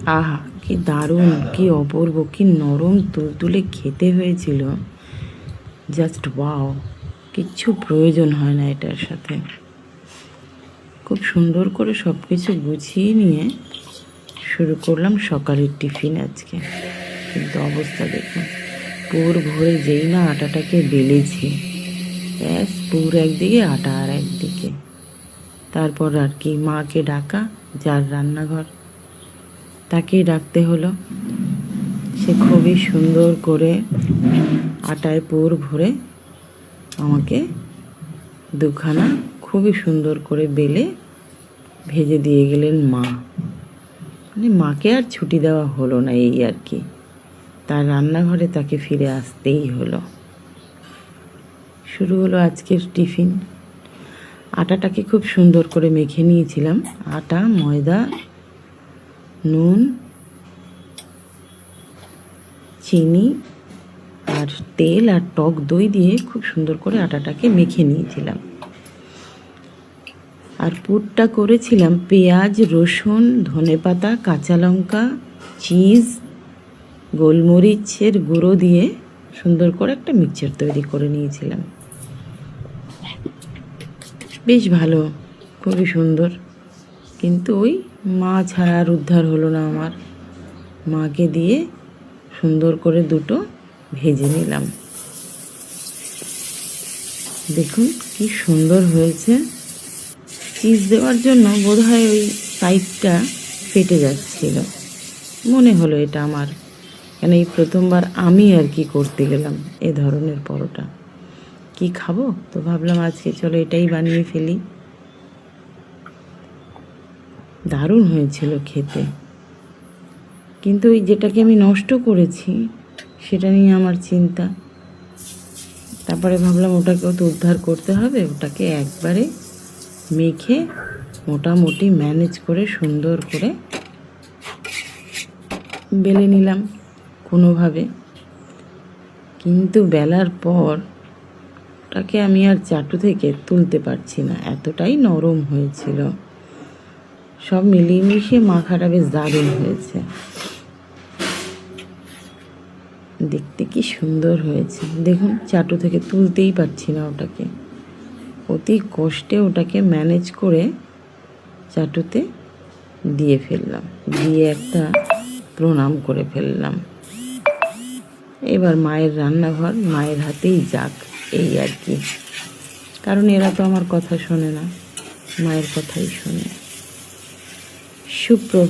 আহা, কি দারুণ, কি অপূর্ব, কি নরম তুলতুলে খেতে হয়েছিল। Just wow. কিচ্ছু প্রয়োজন হয় না এটার সাথে। খুব সুন্দর করে সব কিছু গুছিয়ে নিয়ে শুরু করলাম সকালের টিফিন আজকে। কিন্তু অবস্থা দেখুন, পুর ভরে যেই না আটাটাকে বেলেছি, ব্যাস পুর একদিকে আটা আর একদিকে। তারপর আর কি, মাকে ডাকা, যার রান্নাঘর তাকেই ডাকতে হলো। সে খুবই সুন্দর করে আটায় পুর ভরে আমাকে দুখানা খুবই সুন্দর করে বেলে ভেজে দিয়ে গেলেন মা। মানে মাকে আর ছুটি দেওয়া হলো না, এই আর কি। তার রান্নাঘরে তাকে ফিরে আসতেই হলো। শুরু হলো আজকের টিফিন। আটাটাকে খুব সুন্দর করে মেখে নিয়েছিলাম। আটা, ময়দা, নুন, চিনি আর তেল আর টক দই দিয়ে খুব সুন্দর করে আটাটাকে মেখে নিয়েছিলাম। আর পুরটা করেছিলাম পেঁয়াজ, রসুন, ধনেপাতা, কাঁচা লঙ্কা, চিজ, গোলমরিচের গুঁড়ো দিয়ে সুন্দর করে একটা মিক্সচার তৈরি করে নিয়েছিলাম। বেশ ভালো, খুবই সুন্দর। কিন্তু ওই মা ছাড়া আর উদ্ধার হলো না আমার। মাকে দিয়ে সুন্দর করে দুটো ভেজে নিলাম। দেখুন কি সুন্দর হয়েছে। চিজ দেওয়ার জন্য বোধহয় ওই সাইডটা ফেটে যাচ্ছিল, মনে হলো এটা আমার। কেন এই প্রথমবার আমি আর কি করতে গেলাম এ ধরনের পরোটা। কি খাবো, তো ভাবলাম আজকে চলো এটাই বানিয়ে ফেলি। দারুণ হয়েছিল খেতে। কিন্তু ওই যেটাকে আমি নষ্ট করেছি সেটা নিয়ে আমার চিন্তা। তারপরে ভাবলাম ওটাকেও তো উদ্ধার করতে হবে। ওটাকে একবারে মেখে মোটামুটি ম্যানেজ করে সুন্দর করে বেলে নিলাম কোনোভাবে। কিন্তু বেলার পর ওটাকে আমি আর চাটু থেকে তুলতে পারছি না, এতটাই নরম হয়েছিল। সব মিলিয়ে মিশিয়ে মাখাটা বেশ দারুণ হয়েছে। দেখতে কি সুন্দর হয়েছে দেখুন, চাটু থেকে তুলতেই পারছি না ওটাকে। অতি কষ্টে ওটাকে ম্যানেজ করে চাটুতে দিয়ে ফেললাম, দিয়ে একটা প্রণাম করে ফেললাম। এবার মায়ের রান্নাঘর মায়ের হাতেই যাক, এই আর কি। কারণ এরা তো আমার কথা শোনে না, মায়ের কথাই শোনে। সুপ্রভাত।